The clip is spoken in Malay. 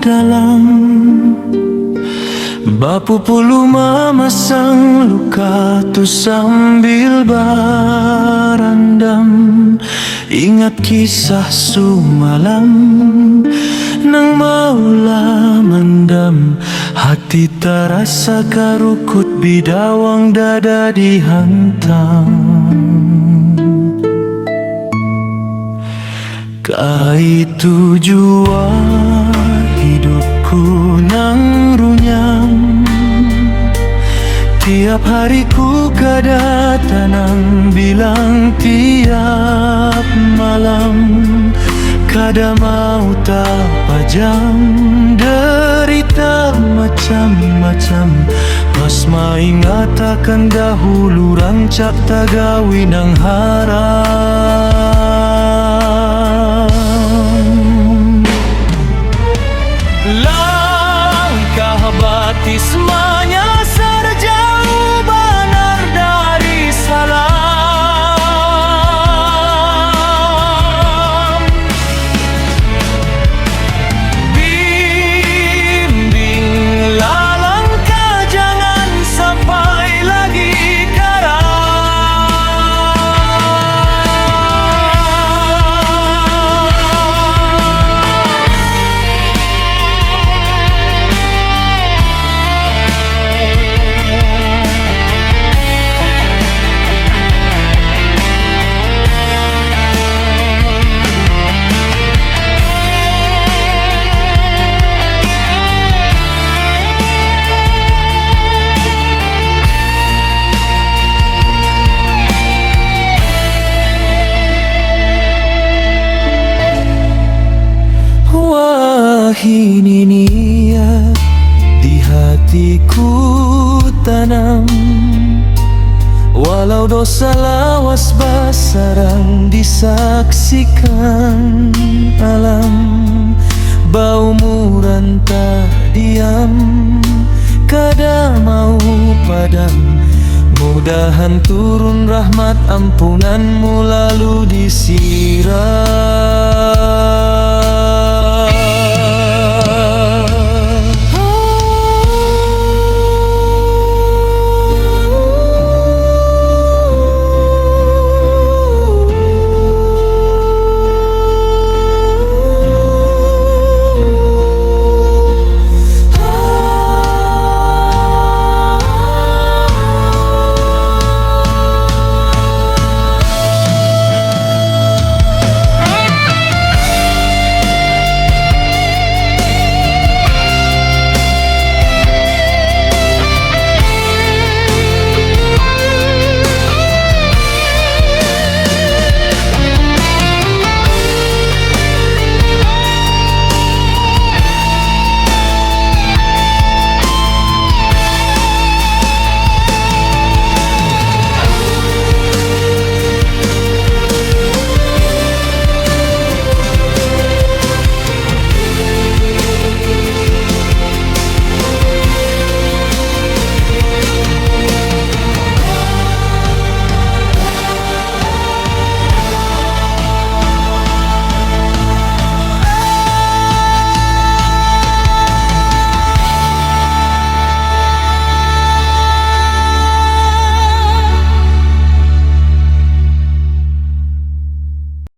dalam. Bapu pulu memasang luka tu sambil barandam. Ingat kisah semalam nang maulah mendam. Hati terasa karukut bidawang dada dihantam. Kai tujuan hidupku nang runyam. Tiap hari ku kada tanang bilang tiap malam. Kada mau tak pajam derita macam-macam. Pas maingat akan dahulu rancak tagawi nang haram. Langkah baptismanya serjauh benar dari salam. Bimbinglah langkah jangan sampai lagi ini niat di hatiku tanam. Walau dosa lawas basarang disaksikan alam. Bau murantah diam kada mau padam. Mudahan turun rahmat ampunanmu lalu disiram.